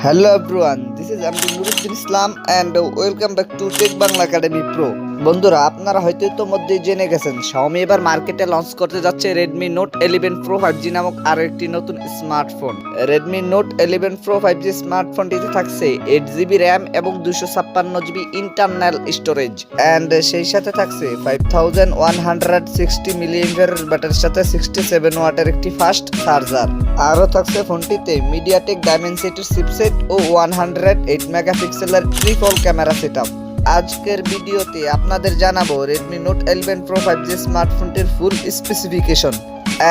Hello everyone, this is MD Nuruddin Islam and welcome back to Tech Bangla Academy Pro. বন্ধুরা আপনারা হয়তো ইতোমধ্যেই জেনে গেছেন Xiaomi এবার মার্কেটে লঞ্চ করতে যাচ্ছে Redmi Note 11 Pro 5G নামক আরো একটি নতুন smartphone. Redmi Note 11 Pro 5G স্মার্টফোনটিতে থাকছে 8GB RAM এবং 256GB ইন্টারনাল স্টোরেজ এন্ড সেই সাথে থাকছে 5160 মিলিঅ্যাম্পিয়ার ব্যাটারির সাথে 67 ওয়াটের একটি ফাস্ট চার্জার। আরো থাকছে ফোনটিতে MediaTek Dimensity চিপসেট ও 108 মেগাপিক্সেলের ট্রিপল ক্যামেরা সেটআপ। আজকের ভিডিওতে আপনাদের জানাবো Redmi Note 11 Pro 5G স্মার্টফোনটির ফুল স্পেসিফিকেশন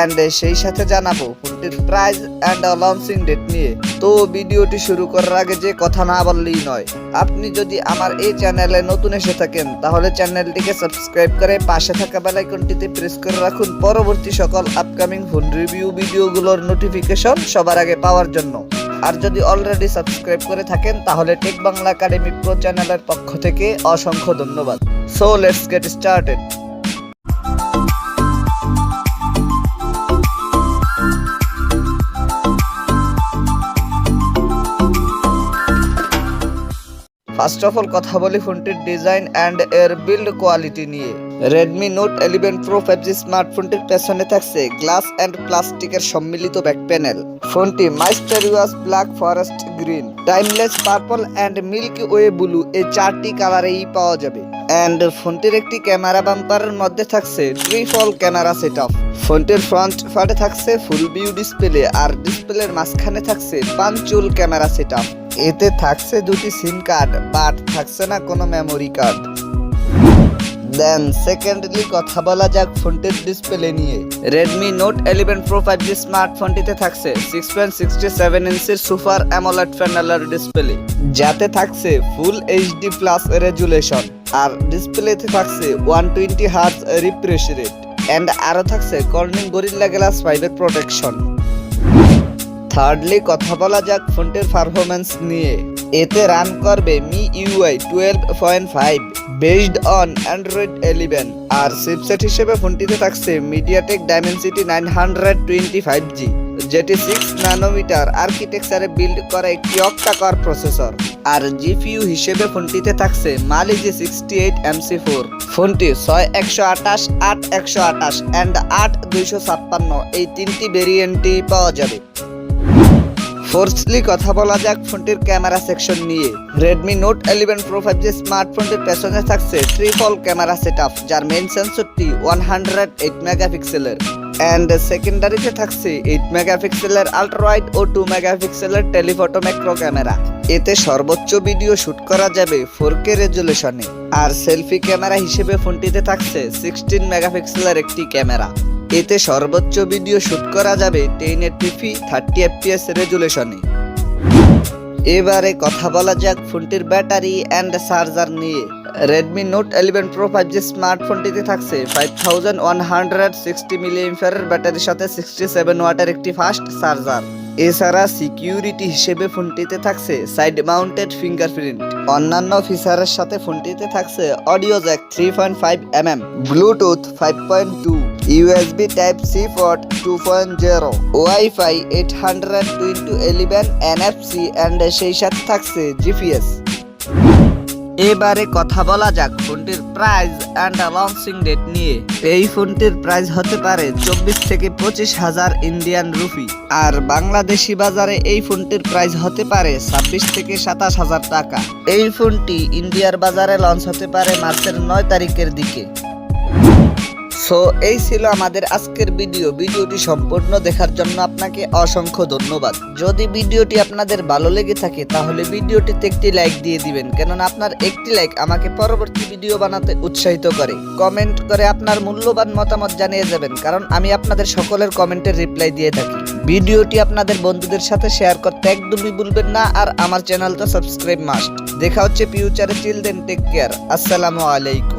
এন্ড সেই সাথে জানাবো ফোনটির প্রাইস এন্ড লঞ্চিং ডেট নিয়ে। তো ভিডিওটি শুরু করার আগে যে কথা না বললেই নয়, আপনি যদি আমার এই চ্যানেলে নতুন এসে থাকেন তাহলে চ্যানেলটিকে সাবস্ক্রাইব করে পাশে থাকা বেল আইকনটিতে প্রেস করে রাখুন পরবর্তী সকল আপকামিং ফোন রিভিউ ভিডিওগুলোর নোটিফিকেশন সবার আগে পাওয়ার জন্য। আর যদি অলরেডি সাবস্ক্রাইব করে থাকেন তাহলে টেক বাংলা একাডেমি প্রো চ্যানেলের পক্ষ থেকে অসংখ্য ধন্যবাদ। So let's get started. First of all কথা বলি ফোনটির ডিজাইন এন্ড এর বিল্ড কোয়ালিটি নিয়ে। Redmi Note 11 Pro 5G স্মার্টফোনটির পেছনে থাকছে গ্লাস এন্ড প্লাস্টিকের সম্মিলিত ব্যাক প্যানেল। ফোনটি mysterious black forest green, timeless purple and milky way blue এই চারটি কালারেই পাওয়া যাবে এন্ড ফোনটির একটি ক্যামেরা বাম্পারের মধ্যে থাকছে ট্রিপল ক্যামেরা সেটআপ। ফোনটির ফ্রন্ট পার্টে থাকছে ফুল ভিউ ডিসপ্লে আর ডিসপ্লের মাঝখানে থাকছে পাঞ্চুল ক্যামেরা সেটআপ। এতে থাকছে দুটি সিম কার্ড বাট থাকছে না কোনো মেমোরি কার্ড। দেন সেকেন্ডলি কথা বলা যাক ফোনটির ডিসপ্লে নিয়ে। Redmi Note 11 Pro 5G স্মার্টফোনটিতে থাকছে 6.67 ইঞ্চির সুপার অ্যামোলেড প্যানেলের ডিসপ্লে, যাতে থাকছে ফুল এইচডি প্লাস রেজুলেশন আর ডিসপ্লেতে থাকছে 120 হার্টজ রিফ্রেশ রেট এন্ড আরো থাকছে কর্নিং গরিল্লা গ্লাস 5 এর প্রোটেকশন। থার্ডলি কথা বলা যাক ফোনটির পারফরম্যান্স নিয়ে। এতে রান করবে MIUI 12.5 বেসড অন Android 11 আর চিপসেট হিসেবে ফোনটিতে থাকছে MediaTek Dimensity 925G, যেটি 6 ন্যানোমিটার আর্কিটেকচারে বিল্ড করা একটি অক্টা-কোর প্রসেসর। আর জিপিইউ হিসেবে ফোনটিতে থাকছে Mali G68MC4। ফোনটি 6128, 8128 এন্ড 8256 এই তিনটি ভেরিয়েন্টই পাওয়া যাবে। ফোর্থলি কথা বলা যাক ফোনটির ক্যামেরা সেকশন নিয়ে। Redmi Note 11 Pro 5G স্মার্টফোনটির পেছনে থাকছে ট্রিপল ক্যামেরা সেটআপ, যার মেইন সেন্সরটি 108 মেগাপিক্সেলের এন্ড সেকেন্ডারিতে থাকছে 8 মেগাপিক্সেলের আল্ট্রা ওয়াইড ও 2 মেগাপিক্সেলের টেলিফটো ম্যাক্রো ক্যামেরা। এতে সর্বোচ্চ ভিডিও শুট করা যাবে 4K রেজুলেশনে। আর সেলফি ক্যামেরা হিসেবে ফোনটিতে থাকছে 16 মেগাপিক্সেলের একটি ক্যামেরা। এতে সর্বোচ্চ ভিডিও শুট করা যাবে 1080p 30fps রেজুলেশনে। এবারে কথা বলা যাক ফোনটির ব্যাটারি এন্ড চার্জার নিয়ে। Redmi Note 11 Pro 5G স্মার্টফোনটিতে থাকছে 5160 মিলিঅ্যাম্পিয়ারের ব্যাটারির সাথে 67 ওয়াটের একটি ফাস্ট চার্জার। এছাড়া সিকিউরিটি হিসেবে ফোনটিতে থাকছে সাইড মাউন্টেড ফিঙ্গারপ্রিন্ট। অন্যান্য ফিচারের সাথে ফোনটিতে থাকছে audio jack 3.5mm, bluetooth 5.2, USB Type-C port 2.0, Wi-Fi 802.11, NFC and সেই সাথে থাকছে GPS। এবারে কথা বলা যাক ফোনটির প্রাইস এন্ড লঞ্চিং ডেট নিয়ে। এই ফোনটির প্রাইস হতে পারে 24 থেকে 25 হাজার ইন্ডিয়ান রুপি আর বাংলাদেশি বাজারে এই ফোনটির প্রাইস হতে পারে 26 থেকে 27 হাজার টাকা। এই ফোনটি ইন্ডিয়ার বাজারে লঞ্চ হতে পারে মার্চের 9 তারিখের দিকে। সো এই ছিল আমাদের আজকের ভিডিওটি সম্পূর্ণ দেখার জন্য আপনাকে অসংখ্য ধন্যবাদ। যদি ভিডিওটি আপনাদের ভালো লেগে থাকে তাহলে ভিডিওটিতে একটি লাইক দিয়ে দিবেন, কেননা আপনার একটি লাইক আমাকে পরবর্তী ভিডিও বানাতে উৎসাহিত করে। কমেন্ট করে আপনার মূল্যবান মতামত জানিয়ে যাবেন, কারণ আমি আপনাদের সকলের কমেন্টের রিপ্লাই দিয়ে থাকি। ভিডিওটি আপনাদের বন্ধুদের সাথে শেয়ার করতে একদমই ভুলবেন না আর আমার চ্যানেলটা সাবস্ক্রাইব মাস্ট। দেখা হচ্ছে ফিউচারে, টিল দেন টেক কেয়ার, আসসালামু আলাইকুম।